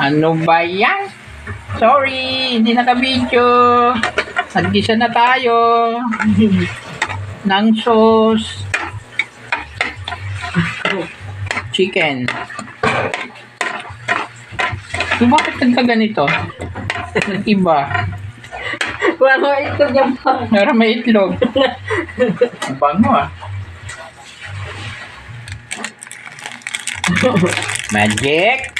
Ano ba yan? Sorry, hindi naka-video. Nagisa na tayo ng sauce. Chicken. So, bakit ganito? Iba. Wala mo itlog yan pa. Meron may itlog. Ang bango ah. Magic.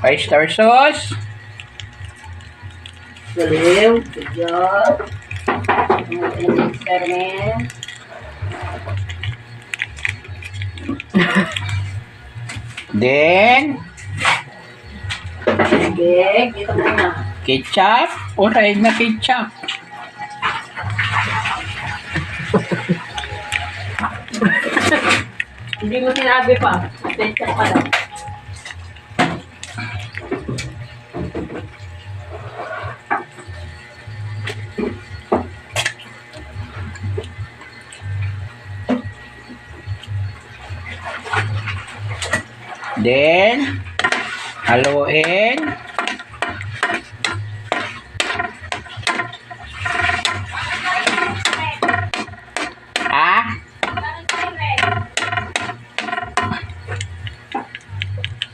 Oyster sauce. Galiw. Good job. Experiment. Then, Big. Dito muna. ketchup. Oray na ketchup. Hindi mo sinabi pa. Attention pa lang. Then, haluin. Ah?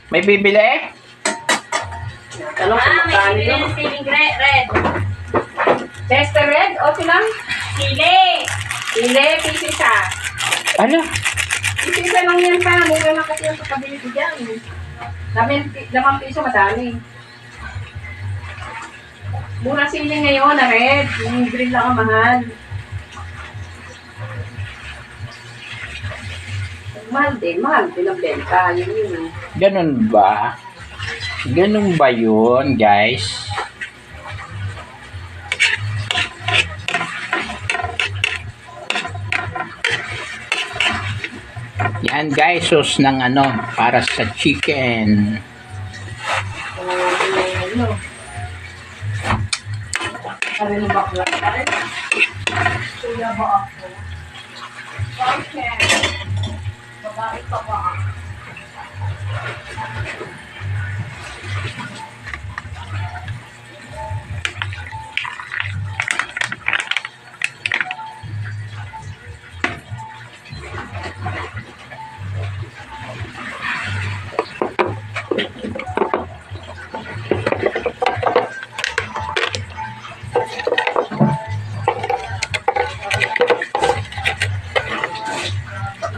May bibili? Talong sa magkano yun? Siling red. Chester red? Okay lang? Sili. Hindi, piso siya. Ano? Piso lang yan pa. Mura na kasi yung kapabili ko dyan. 5 piso madami. Mura sili ngayon na red. Yung green lang ang mahal. Mahal din ang benta. Yun yun. Ganun ba? Ganun ba yun, guys? Yan guys, sauce ng ano, para sa chicken. Ano? Sabi ng bakla. Kuya ba ako? Bakit? Babae pa ba?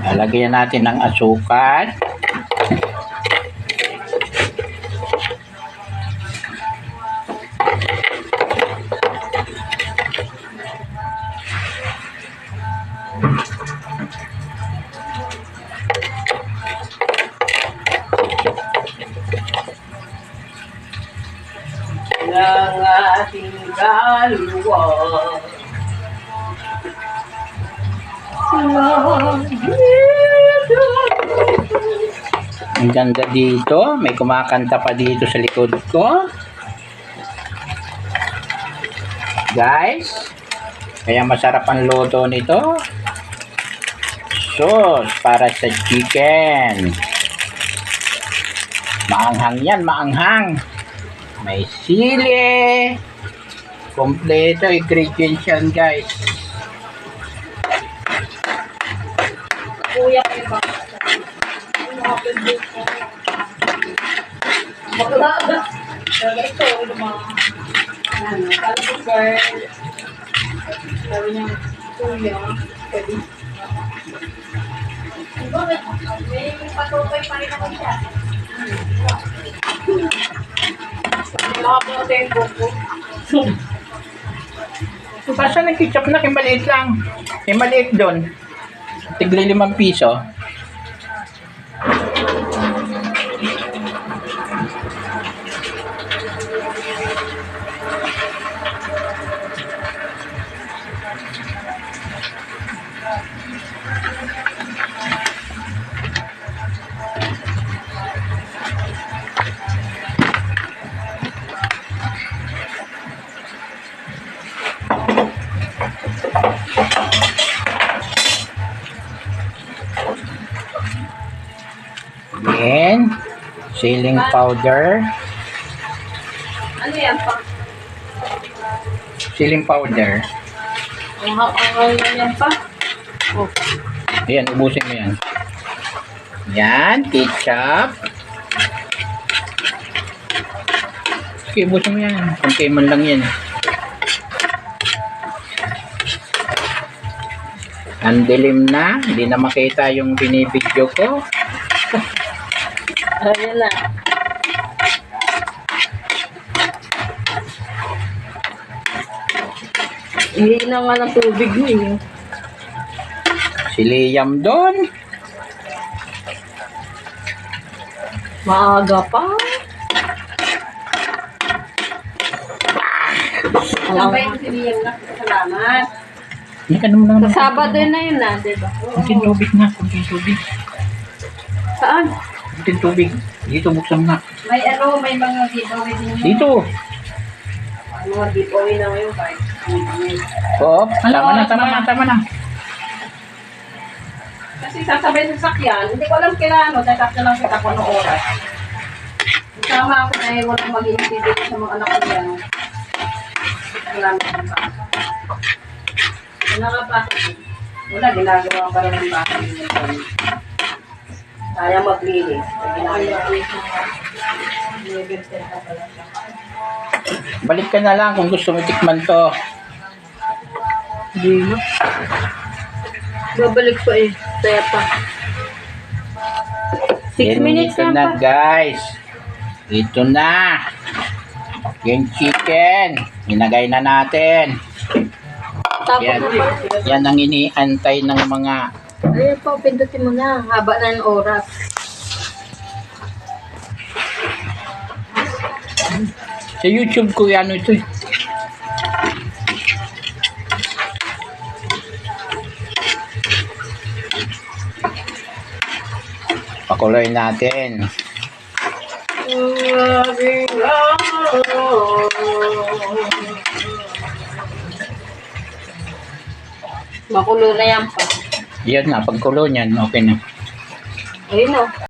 Lalagyan natin ng asukal. Ng ating kaluluwa. Ang ganda dito. May kumakanta pa dito sa likod ko. Guys, kaya masarap ang luto nito. Sauce para sa chicken. Maanghang yan, maanghang. May sili. Kompleto ingredients yan, guys. Kuya ko ba? Bakla. Talaga ito, yung mga kalabugay. Sabi niya, kuya, pwede. May patutoy pa rin ako siya. Wala po na tayo buko. Basta ng ketchup na, maliit lang. Maliit doon. Tigli 5 piso. Then, ceiling powder. Ano yan pa? Ceiling powder. Ang yan pa? Oh. Ayan, ubusin mo yan. Yan, ketchup. Okay, ubusin mo yan. Kunti man lang yan. Ang dilim na. Hindi na makita yung binibidyo ko. Ayan na. Hindi na nga ng tubig mo eh. Si Liam doon. Maaga pa. Alam ba yung siniyam na? Salamat. Hindi ka naman lang. Sa Sabado na yun na, diba? Kunting tubig na. Kunting tubig. Saan? Kunting tubig. Dito, buksan na. May may mga giveaway din. Dito. Mga giveaway na ngayon kahit. Oo. Tama na. Kasi sasabay sa sakyan, hindi ko alam kailan, tatap na lang kita kung anong oras. Sama ako na walang mag-iintindi sa mga anak ko yan. Wala na akong basa. Wala ka pa. Wala, ginagawa pa rin ng basa. Kaya maglinis. Balik ka na lang kung gusto mo tikman to. Hindi mo. Babalik pa eh. Kaya pa. 6 minutes Ito lang na pa. guys. Ito na. Yung chicken. Inagay na natin. Tapos Yan. na pala. Yan ang iniantay ng mga Ayun pa, pindutin mo na. Haba na ng oras. sa YouTube ko yan ito. Pakuloy natin. Makulo na yan pa. Yan na, pagkulo niyan, okay na. Ayun o.